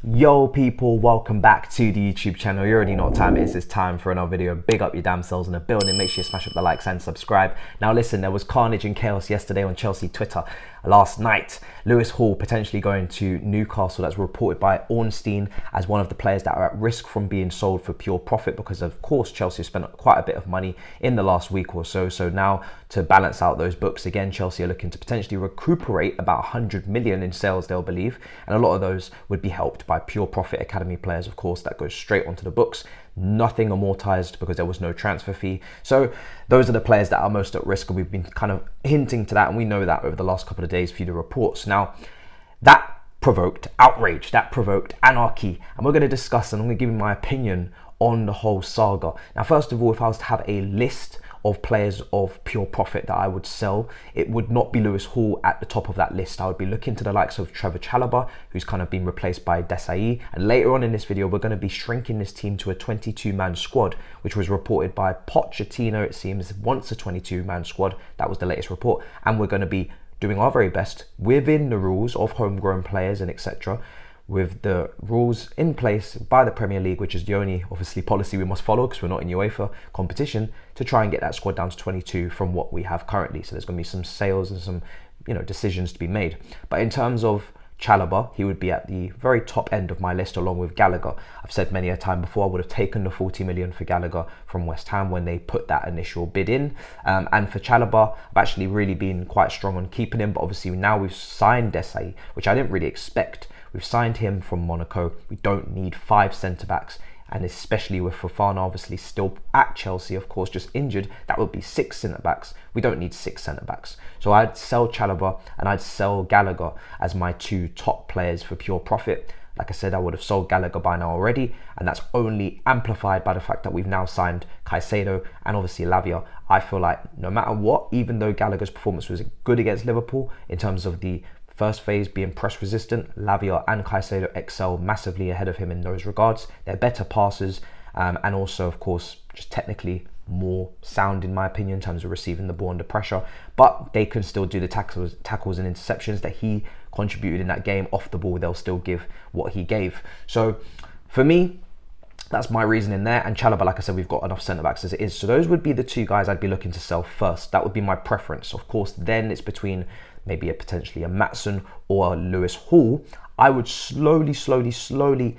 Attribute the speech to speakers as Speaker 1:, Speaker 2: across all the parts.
Speaker 1: Yo people, welcome back to the YouTube channel. You already know what time it is. It's time for another video. Big up your damn selves in the building. Make sure you smash up the likes and subscribe. Now listen, there was carnage and chaos yesterday on Chelsea Twitter. Last night, Lewis Hall potentially going to Newcastle. That's reported by Ornstein as one of the players that are at risk from being sold for pure profit, because of course Chelsea spent quite a bit of money in the last week or so. So now to balance out those books again, Chelsea are looking to potentially recuperate about 100 million in sales, they'll believe, and a lot of those would be helped by pure profit academy players, of course, that goes straight onto the books. Nothing amortized because there was no transfer fee. So those are the players that are most at risk, and we've been kind of hinting to that, and we know that over the last couple of days through the reports. Now that provoked outrage, that provoked anarchy, and we're going to discuss, and I'm going to give you my opinion on the whole saga. Now first of all, if I was to have a list of players of pure profit that I would sell, it would not be Lewis Hall at the top of that list. I would be looking to the likes of Trevor Chalobah, who's kind of been replaced by Desai, and later on in this video we're going to be shrinking this team to a 22-man squad, which was reported by Pochettino. It seems once a 22-man squad, that was the latest report, and we're going to be doing our very best within the rules of homegrown players and etc., with the rules in place by the Premier League, which is the only obviously policy we must follow because we're not in UEFA competition, to try and get that squad down to 22 from what we have currently. So there's going to be some sales and some decisions to be made. But in terms of Chalobah, he would be at the very top end of my list along with Gallagher. I've said many a time before I would have taken the 40 million for Gallagher from West Ham when they put that initial bid in. And for Chalobah, I've actually really been quite strong on keeping him, but obviously now we've signed Desai, which I didn't really expect. We've signed him from Monaco. We don't need 5 centre-backs, and especially with Fofana obviously still at Chelsea, of course, just injured, that would be 6 centre-backs. We don't need 6 centre-backs. So I'd sell Chalobah and I'd sell Gallagher as my 2 top players for pure profit. Like I said, I would have sold Gallagher by now already, and that's only amplified by the fact that we've now signed Caicedo and obviously Lavia. I feel like no matter what, even though Gallagher's performance was good against Liverpool in terms of the first phase being press resistant, Lavia and Caicedo excel massively ahead of him in those regards. They're better passers, and also of course just technically more sound in my opinion in terms of receiving the ball under pressure, but they can still do the tackles and interceptions that he contributed in that game. Off the ball, they'll still give what he gave. So for me, that's my reasoning there. And Chalobah, like I said, we've got enough centre-backs as it is. So those would be the 2 guys I'd be looking to sell first. That would be my preference. Of course, then it's between maybe potentially a Maatsen or a Lewis Hall. I would slowly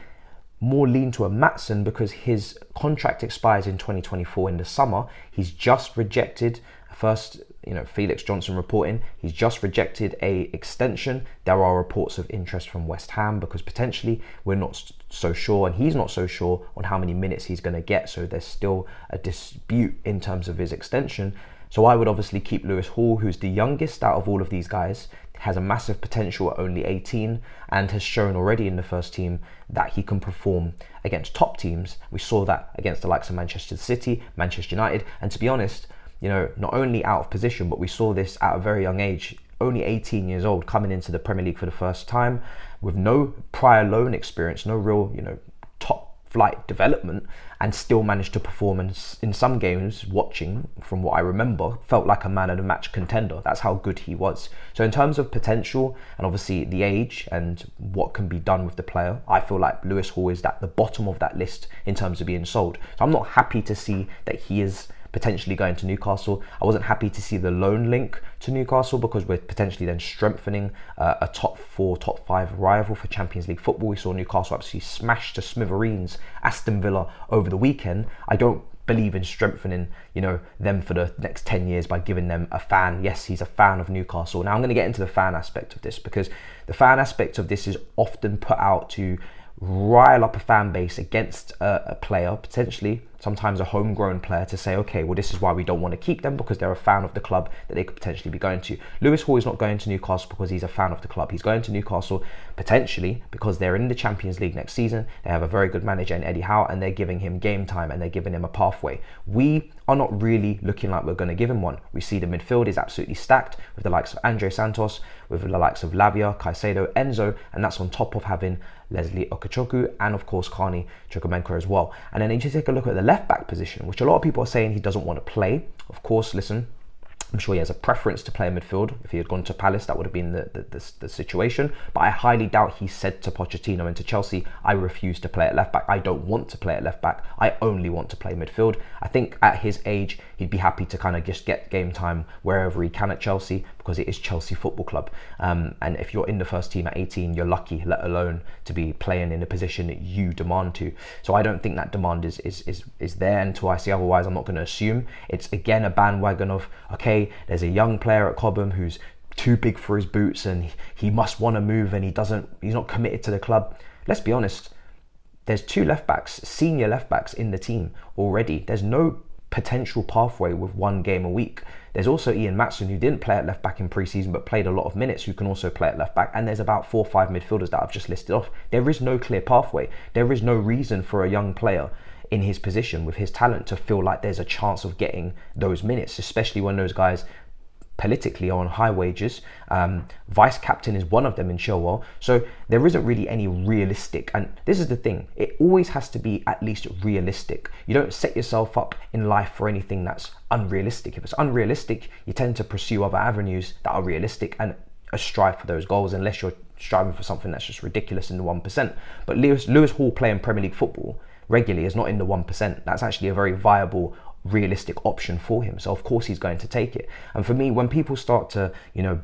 Speaker 1: more lean to a Maatsen because his contract expires in 2024 in the summer. He's just rejected first, Felix Johnson reporting, he's just rejected a extension. There are reports of interest from West Ham because potentially we're not so sure, and he's not so sure on how many minutes he's going to get. So there's still a dispute in terms of his extension. So I would obviously keep Lewis Hall, who's the youngest out of all of these guys, has a massive potential at only 18, and has shown already in the first team that he can perform against top teams. We saw that against the likes of Manchester City, Manchester United, and to be honest, not only out of position, but we saw this at a very young age, only 18 years old, coming into the Premier League for the first time with no prior loan experience, no real, top flight development, and still managed to perform in some games, watching from what I remember, felt like a man of the match contender. That's how good he was. So in terms of potential and obviously the age and what can be done with the player, I feel like Lewis Hall is at the bottom of that list in terms of being sold. So I'm not happy to see that he is potentially going to Newcastle. I wasn't happy to see the loan link to Newcastle because we're potentially then strengthening a top 4, top 5 rival for Champions League football. We saw Newcastle absolutely smashed to smithereens Aston Villa over the weekend. I don't believe in strengthening, them for the next 10 years by giving them a fan. Yes, he's a fan of Newcastle. Now I'm going to get into the fan aspect of this, because the fan aspect of this is often put out to rile up a fan base against a player, potentially sometimes a homegrown player, to say, okay, well, this is why we don't want to keep them, because they're a fan of the club that they could potentially be going to. Lewis Hall is not going to Newcastle because he's a fan of the club. He's going to Newcastle potentially because they're in the Champions League next season. They have a very good manager in Eddie Howe, and they're giving him game time and they're giving him a pathway. We are not really looking like we're going to give him one. We see the midfield is absolutely stacked with the likes of Andre Santos, with the likes of Lavia, Caicedo, Enzo, and that's on top of having Leslie Okachoku and of course Carney Chukwuemeka as well. And then you just take a look at the left back position, which a lot of people are saying he doesn't want to play. Of course, listen, I'm sure he has a preference to play midfield. If he had gone to Palace, that would have been the situation. But I highly doubt he said to Pochettino and to Chelsea, I refuse to play at left back. I don't want to play at left back. I only want to play midfield. I think at his age, he'd be happy to kind of just get game time wherever he can at Chelsea, because it is Chelsea Football Club. And if you're in the first team at 18, you're lucky, let alone to be playing in a position that you demand to. So I don't think that demand is there until I see otherwise. I'm not going to assume. It's again a bandwagon of, okay, there's a young player at Cobham who's too big for his boots and he must want to move and he's not committed to the club. Let's be honest, there's 2 left backs, senior left backs in the team already. There's no potential pathway with 1 game a week. There's also Ian Maatsen, who didn't play at left back in pre-season but played a lot of minutes, who can also play at left back. And there's about 4 or 5 midfielders that I've just listed off. There is no clear pathway. There is no reason for a young player in his position with his talent to feel like there's a chance of getting those minutes, especially when those guys politically are on high wages. Vice captain is one of them in Chilwell. So there isn't really any realistic, and this is the thing, it always has to be at least realistic. You don't set yourself up in life for anything that's unrealistic. If it's unrealistic, you tend to pursue other avenues that are realistic and strive for those goals, unless you're striving for something that's just ridiculous in the 1%. But Lewis Hall playing Premier League football regularly is not in the 1%. That's actually a very viable, realistic option for him. So of course he's going to take it. And for me, when people start to,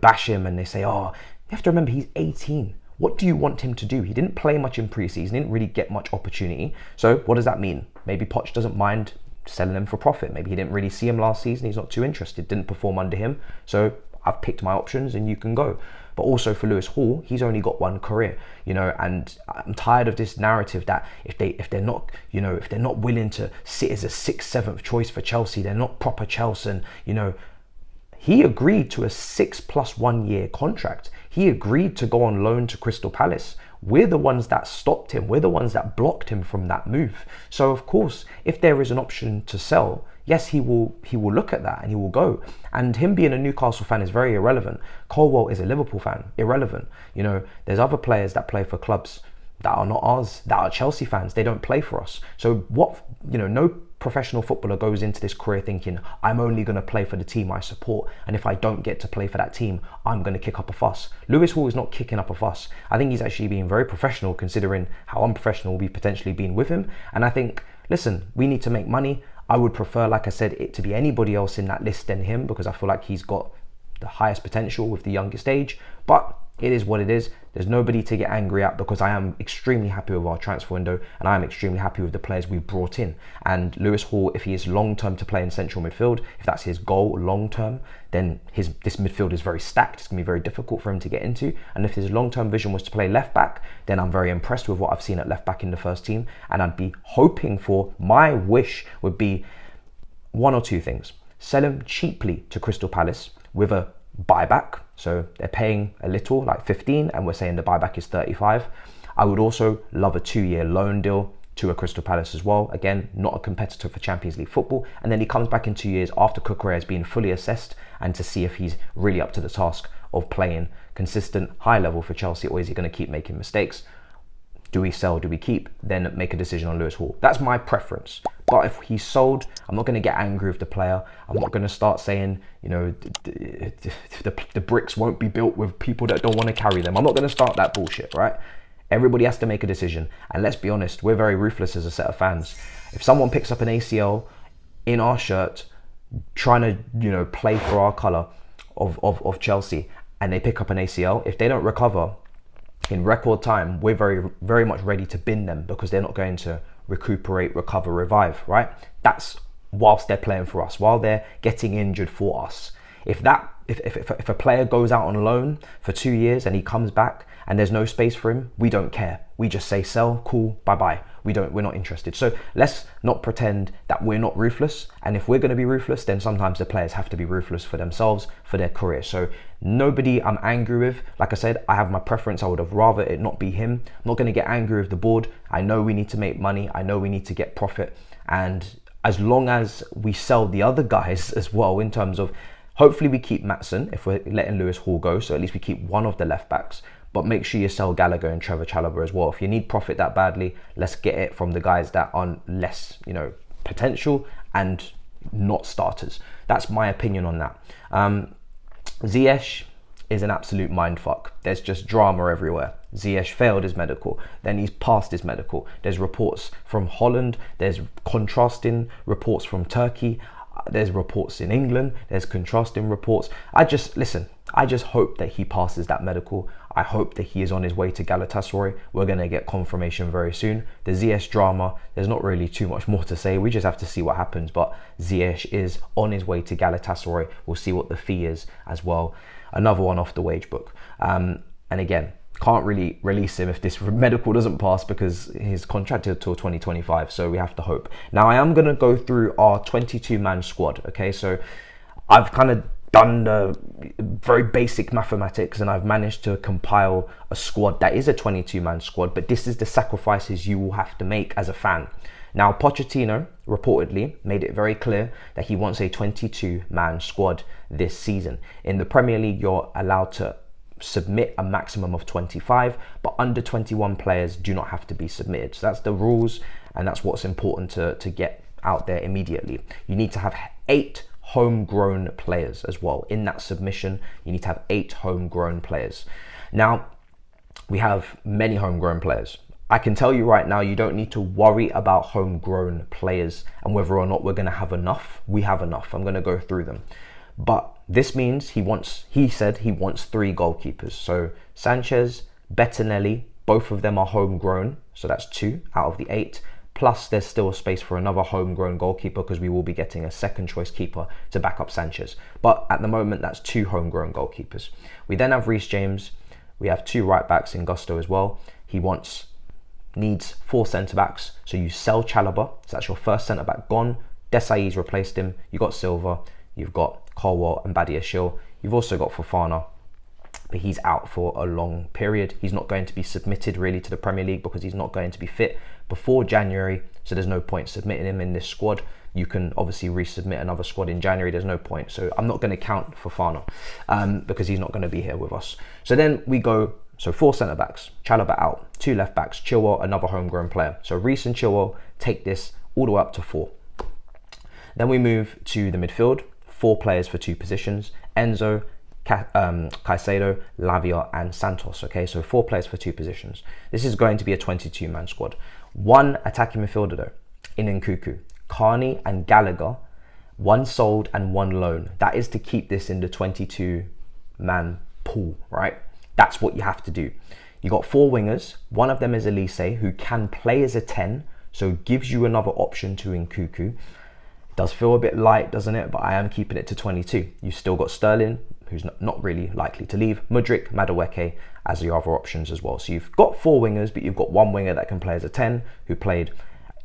Speaker 1: bash him and they say, oh, you have to remember he's 18. What do you want him to do? He didn't play much in pre-season, didn't really get much opportunity. So what does that mean? Maybe Poch doesn't mind selling him for profit. Maybe he didn't really see him last season. He's not too interested, didn't perform under him. So I've picked my options and you can go. But also for Lewis Hall, he's only got 1 career, and I'm tired of this narrative that if they're not willing to sit as a 6th, 7th choice for Chelsea, they're not proper Chelsea. He agreed to a 6+1 year contract. He agreed to go on loan to Crystal Palace. We're the ones that stopped him. We're the ones that blocked him from that move. So of course, if there is an option to sell, yes, he will look at that and he will go. And him being a Newcastle fan is very irrelevant. Colwell is a Liverpool fan, irrelevant. There's other players that play for clubs that are not ours, that are Chelsea fans. They don't play for us. So no professional footballer goes into this career thinking, I'm only going to play for the team I support, and if I don't get to play for that team, I'm going to kick up a fuss. Lewis Hall is not kicking up a fuss. I think he's actually being very professional, considering how unprofessional we've potentially been with him. And I think, listen, we need to make money. I would prefer, like I said, it to be anybody else in that list than him, because I feel like he's got the highest potential with the youngest age. But it is what it is. There's nobody to get angry at, because I am extremely happy with our transfer window and I am extremely happy with the players we've brought in. And Lewis Hall, if he is long-term to play in central midfield, if that's his goal long-term, then this midfield is very stacked. It's going to be very difficult for him to get into. And if his long-term vision was to play left-back, then I'm very impressed with what I've seen at left-back in the first team. And I'd be hoping for, my wish would be 1 or 2 things. Sell him cheaply to Crystal Palace with a buyback. So they're paying a little, like 15, and we're saying the buyback is 35. I would also love a 2-year loan deal to a Crystal Palace as well. Again, not a competitor for Champions League football. And then he comes back in 2 years after Cucurella has been fully assessed, and to see if he's really up to the task of playing consistent high level for Chelsea, or is he going to keep making mistakes? Do we sell? Do we keep? Then make a decision on Lewis Hall. That's my preference. But if he's sold, I'm not going to get angry with the player. I'm not going to start saying, the bricks won't be built with people that don't want to carry them. I'm not going to start that bullshit, right? Everybody has to make a decision. And let's be honest, we're very ruthless as a set of fans. If someone picks up an ACL in our shirt, trying to, play for our colour of Chelsea, and they pick up an ACL, if they don't recover in record time, we're very, very much ready to bin them, because they're not going to recuperate, recover, revive, right? That's whilst they're playing for us, while they're getting injured for us. If a player goes out on loan for 2 years and he comes back and there's no space for him, we don't care. We just say sell, cool, bye-bye. We're not interested. So let's not pretend that we're not ruthless. And if we're going to be ruthless, then sometimes the players have to be ruthless for themselves, for their career. So nobody I'm angry with. Like I said, I have my preference. I would have rather it not be him. I'm not going to get angry with the board. I know we need to make money. I know we need to get profit. And as long as we sell the other guys as well, in terms of, hopefully we keep Maatsen if we're letting Lewis Hall go. So at least we keep one of the left backs. But make sure you sell Gallagher and Trevor Chalobah as well. If you need profit that badly, let's get it from the guys that are less, potential and not starters. that's my opinion on that. Ziyech is an absolute mindfuck. There's just drama everywhere. Ziyech failed his medical, then he's passed his medical. There's reports from Holland, there's contrasting reports from Turkey, there's reports in England, there's contrasting reports. I just hope that he passes that medical. I hope that he is on his way to Galatasaray. We're going to get confirmation very soon. The Ziyech drama, there's not really too much more to say. We just have to see what happens. But Ziyech is on his way to Galatasaray. We'll see what the fee is as well. Another one off the wage book. And again, can't really release him if this medical doesn't pass because he's contracted till 2025. So we have to hope. Now, I am going to go through our 22-man squad. Okay, so I've kind of done the very basic mathematics and I've managed to compile a squad that is a 22-man squad, but this is the sacrifices you will have to make as a fan. Now, Pochettino reportedly made it very clear that he wants a 22-man squad this season. In the Premier League, you're allowed to submit a maximum of 25, but under 21 players do not have to be submitted. So that's the rules, and that's what's important to get out there immediately. You need to have 8 homegrown players as well. In that submission, you need to have 8 homegrown players. Now, we have many homegrown players. I can tell you right now, you don't need to worry about homegrown players and whether or not we're going to have enough. We have enough. I'm going to go through them. But this means he said he wants 3 goalkeepers. So Sanchez, Bettinelli, both of them are homegrown. So that's 2 out of the 8. Plus, there's still a space for another homegrown goalkeeper because we will be getting a second choice keeper to back up Sanchez. But at the moment, that's 2 homegrown goalkeepers. We then have Reece James. We have 2 right backs in Gusto as well. He needs 4 centre backs. So you sell Chalobah. So that's your first centre back gone. Desai's replaced him. You've got Silva. You've got Colwell and Badiashile. You've also got Fofana, but he's out for a long period. He's not going to be submitted really to the Premier League because he's not going to be fit before January. So there's no point submitting him in this squad. You can obviously resubmit another squad in January. There's no point. So I'm not going to count Fofana because he's not going to be here with us. So then we go, so 4 centre backs, Chalobah out, 2 left backs, Chilwell, another homegrown player. So Reece and Chilwell take this all the way up to 4. Then we move to the midfield, 4 players for 2 positions, Enzo, Caicedo, Lavia and Santos. Okay, so 4 players for 2 positions. This is going to be a 22-man squad. 1 attacking midfielder though, in Nkunku, Carney and Gallagher, 1 sold and 1 loan. That is to keep this in the 22-man pool, right? That's what you have to do. You got 4 wingers. One of them is Elise, who can play as a 10, so gives you another option to Nkunku. Does feel a bit light, doesn't it? But I am keeping it to 22. You've still got Sterling, who's not really likely to leave, Mudryk, Madueke as your other options as well. So you've got 4 wingers, but you've got 1 winger that can play as a 10, who played,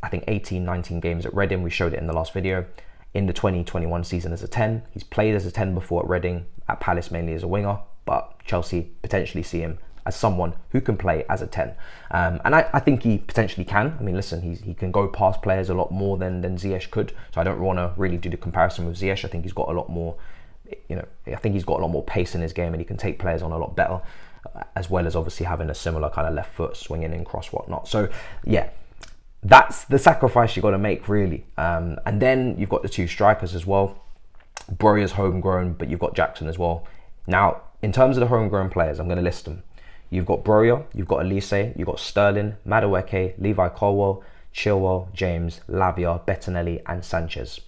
Speaker 1: I think, 18, 19 games at Reading. We showed it in the last video. In the 2021 season as a 10. He's played as a 10 before at Reading, at Palace mainly as a winger, but Chelsea potentially see him as someone who can play as a 10. And I think he potentially can. I mean, listen, he can go past players a lot more than Ziyech could. So I don't want to really do the comparison with Ziyech. I think he's got a lot more, I think he's got a lot more pace in his game and he can take players on a lot better, as well as obviously having a similar kind of left foot, swinging in, cross, whatnot. So yeah, that's the sacrifice you got to make really. And then you've got the 2 strikers as well. Broja's homegrown, but you've got Jackson as well. Now, in terms of the homegrown players, I'm going to list them. You've got Broja, you've got Elise, you've got Sterling, Madueke, Levi Colwell, Chilwell, James, Lavia, Bettinelli and Sanchez.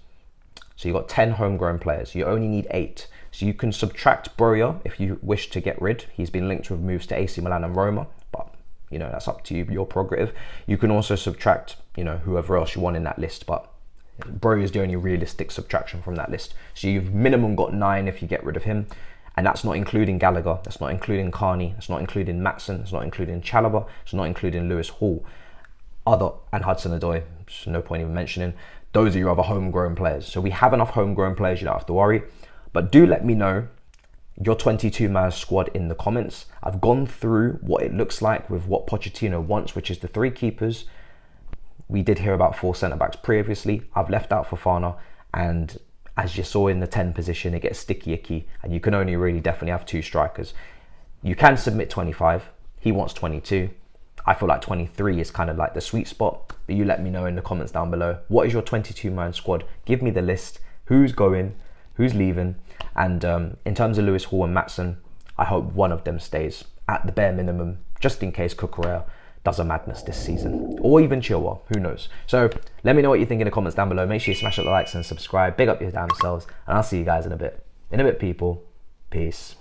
Speaker 1: So you've got 10 homegrown players. You only need 8. So you can subtract Broja if you wish to get rid. He's been linked with moves to AC Milan and Roma, but that's up to you, your prerogative. You can also subtract, whoever else you want in that list, but Broja is the only realistic subtraction from that list. So you've minimum got 9 if you get rid of him. And that's not including Gallagher, that's not including Carney, that's not including Matson, that's not including Chalobah, it's not including Lewis Hall, and Hudson-Odoi, no point even mentioning. Those are your other homegrown players. So we have enough homegrown players, you don't have to worry. But do let me know your 22-man squad in the comments. I've gone through what it looks like with what Pochettino wants, which is the 3 keepers. We did hear about 4 centre-backs previously. I've left out Fofana, and as you saw in the 10 position, it gets sticky icky, and you can only really definitely have 2 strikers. You can submit 25. He wants 22. I feel like 23 is kind of like the sweet spot, but you let me know in the comments down below. What is your 22-man squad? Give me the list. Who's going? who's leaving. And in terms of Lewis Hall and Maatsen, I hope one of them stays at the bare minimum, just in case Cucurella does a madness this season, or even Chilwell, who knows. So let me know what you think in the comments down below. Make sure you smash up the likes and subscribe. Big up your damn selves, and I'll see you guys in a bit. In a bit, people. Peace.